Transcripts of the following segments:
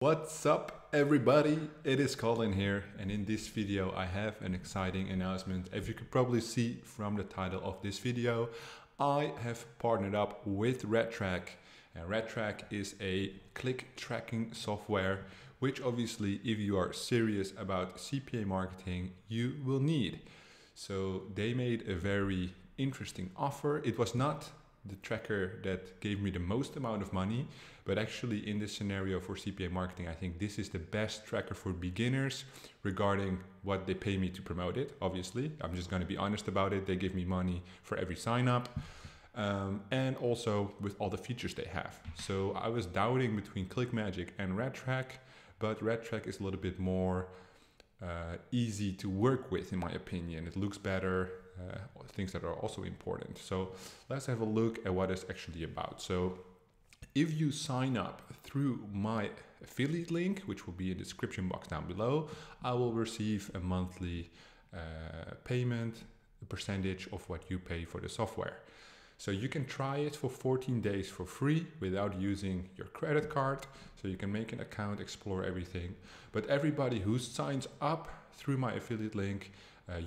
What's up everybody, it is Colin here, and in this video I have an exciting announcement. As you could probably see from the title of this video, I have partnered up with Redtrack. Redtrack is a click tracking software which obviously if you are serious about CPA marketing you will need. So they made a very interesting offer. It was not the tracker that gave me the most amount of money, but actually in this scenario for CPA marketing, I think this is the best tracker for beginners regarding what they pay me to promote it. Obviously, I'm just going to be honest about it. They give me money for every sign up, and also with all the features they have. So I was doubting between ClickMagick and Redtrack, but Redtrack is a little bit more easy to work with in my opinion. It looks better. Things that are also important. So let's have a look at what it's actually about. So if you sign up through my affiliate link, which will be in the description box down below, I will receive a monthly payment, a percentage of what you pay for the software. So you can try it for 14 days for free without using your credit card. So you can make an account, explore everything. But everybody who signs up through my affiliate link,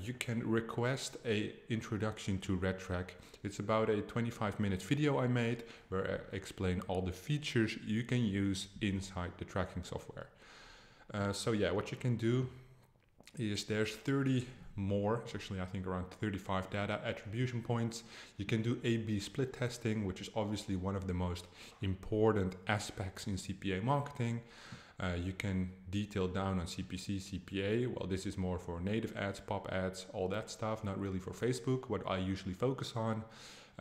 you can request an introduction to Redtrack. It's about a 25-minute video I made where I explain all the features you can use inside the tracking software. So yeah, what you can do is there's 30 more, it's actually I think around 35 data attribution points. You can do A/B split testing, which is obviously one of the most important aspects in CPA marketing. You can detail down on CPC, CPA. Well, this is more for native ads, pop ads, all that stuff, not really for Facebook, what I usually focus on.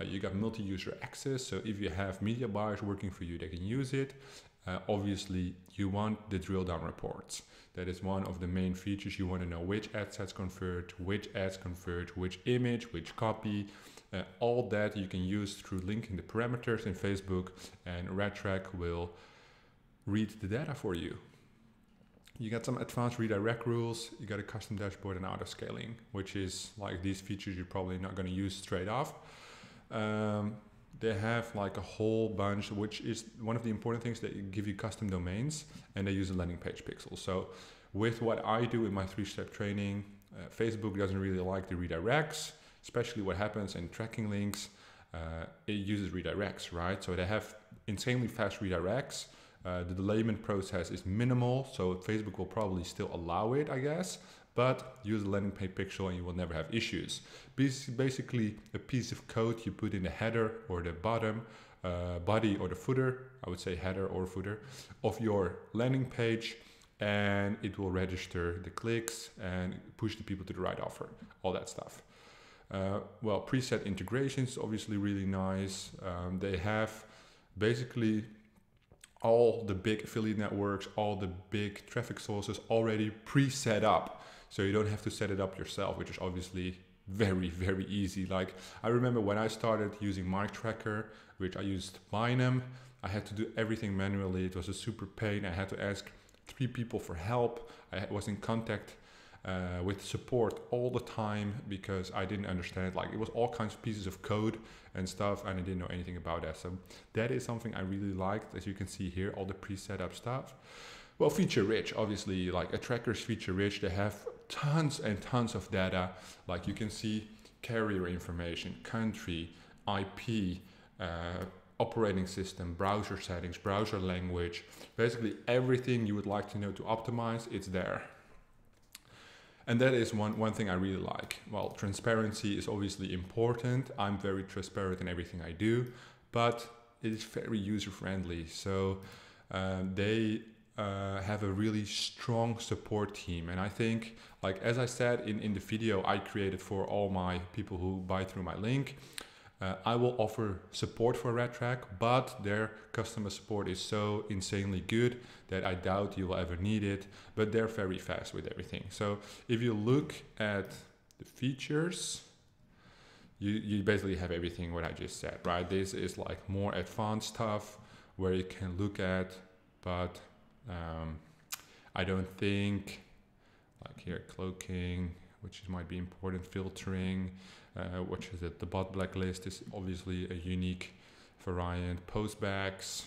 You got multi-user access, so if you have media buyers working for you, they can use it. Obviously, you want the drill down reports. That is one of the main features. You want to know which ad sets convert, which ads convert, which image, which copy. All that you can use through linking the parameters in Facebook, and Redtrack will read the data for you. You got some advanced redirect rules, you got a custom dashboard and auto scaling, which is like these features you're probably not going to use straight off. They have like a whole bunch, which is one of the important things. They give you custom domains and they use a landing page pixel. So with what I do in my 3-step training, Facebook doesn't really like the redirects, especially what happens in tracking links. It uses redirects, right? So they have insanely fast redirects. The delayment process is minimal, so Facebook will probably still allow it, I guess, but use a landing page pixel and you will never have issues. Basically a piece of code you put in the header or the bottom, body or the footer, I would say header or footer, of your landing page, and it will register the clicks and push the people to the right offer, all that stuff. Well, preset integrations, obviously really nice. They have basically all the big affiliate networks, all the big traffic sources already pre-set up. So you don't have to set it up yourself, which is obviously very, very easy. Like I remember when I started using my tracker, which I used Binom, I had to do everything manually. It was a super pain. I had to ask 3 people for help. I was in contact with support all the time because I didn't understand, like it was all kinds of pieces of code and stuff and I didn't know anything about that. So that is something I really liked. As you can see here, all the pre-set up stuff. Well, feature rich, obviously, like a tracker's feature rich. They have tons and tons of data. Like you can see carrier information, country, IP, operating system, browser settings, browser language, basically everything you would like to know to optimize, it's there. And that is one thing I really like. Well, transparency is obviously important. I'm very transparent in everything I do, but it is very user-friendly. So they have a really strong support team. And I think, like as I said in the video I created for all my people who buy through my link, I will offer support for Redtrack, but their customer support is so insanely good that I doubt you will ever need it, but they're very fast with everything. So if you look at the features, you basically have everything what I just said, right? This is like more advanced stuff where you can look at, but I don't think, like here, cloaking, which might be important, filtering, which is it? The bot blacklist is obviously a unique variant, postbacks,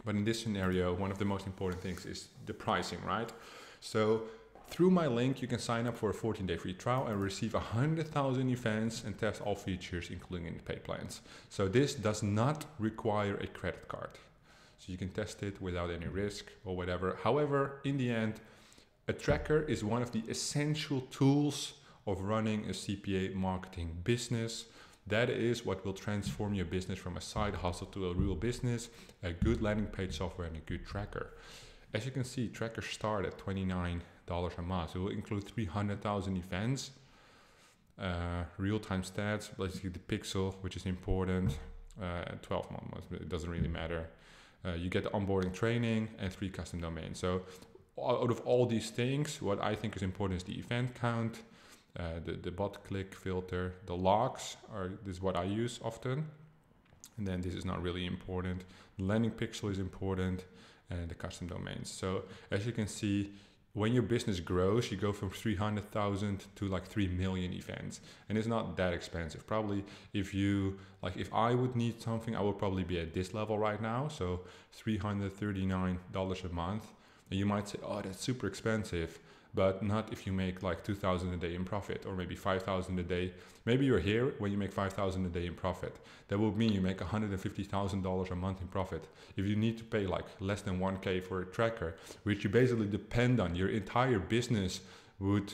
But in this scenario, one of the most important things is the pricing, right? So through my link, you can sign up for a 14-day free trial and receive 100,000 events and test all features, including in the paid plans. So this does not require a credit card. So you can test it without any risk or whatever. However, in the end, a tracker is one of the essential tools of running a CPA marketing business. That is what will transform your business from a side hustle to a real business, a good landing page software and a good tracker. As you can see, trackers start at $29 a month. It will include 300,000 events, real-time stats, basically the pixel, which is important, 12 months, it doesn't really matter. You get the onboarding training and 3 custom domains. So out of all these things, what I think is important is the event count, the bot click filter, the logs, this is what I use often. And then this is not really important. The landing pixel is important and the custom domains. So as you can see, when your business grows, you go from 300,000 to like 3 million events. And it's not that expensive. Probably if I would need something, I would probably be at this level right now. So $339 a month. And you might say, oh, that's super expensive. But not if you make like 2,000 a day in profit, or maybe 5,000 a day. Maybe you're here when you make 5,000 a day in profit. That would mean you make $150,000 a month in profit. If you need to pay like less than 1K for a tracker, which you basically depend on, your entire business would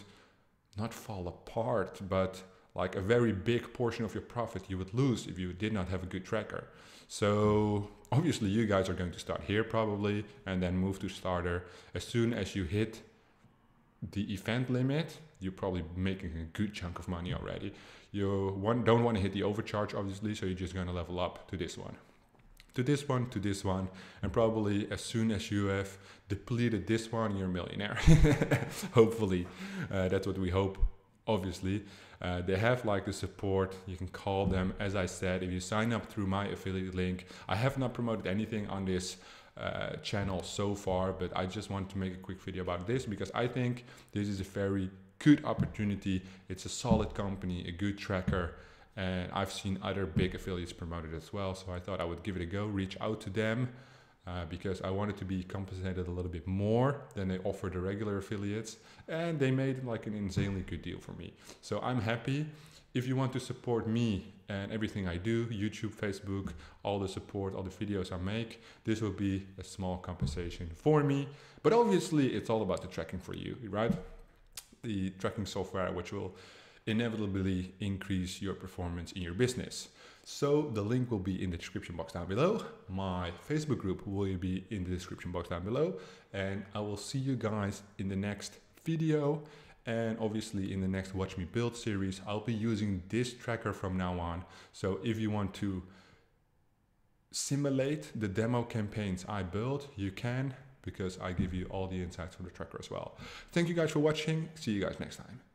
not fall apart, but like a very big portion of your profit you would lose if you did not have a good tracker. So obviously you guys are going to start here probably, and then move to starter. As soon as you hit the event limit, you're probably making a good chunk of money already. You don't want to hit the overcharge, obviously, so you're just going to level up to this one, to this one, to this one, and probably as soon as you have depleted this one, you're a millionaire. Hopefully, that's what we hope, obviously. They have like the support, you can call them. As I said, if you sign up through my affiliate link, I have not promoted anything on this channel so far, but I just want to make a quick video about this because I think this is a very good opportunity. It's a solid company, a good tracker, and I've seen other big affiliates promoted as well, so I thought I would give it a go, reach out to them, because I wanted to be compensated a little bit more than they offer the regular affiliates, and they made like an insanely good deal for me. So I'm happy. If you want to support me and everything I do, YouTube, Facebook, all the support, all the videos I make, this will be a small compensation for me. But obviously it's all about the tracking for you, right? The tracking software, which will inevitably increase your performance in your business. So the link will be in the description box down below. My Facebook group will be in the description box down below. And I will see you guys in the next video. And obviously in the next Watch Me Build series, I'll be using this tracker from now on. So if you want to simulate the demo campaigns I build, you can, because I give you all the insights from the tracker as well. Thank you guys for watching. See you guys next time.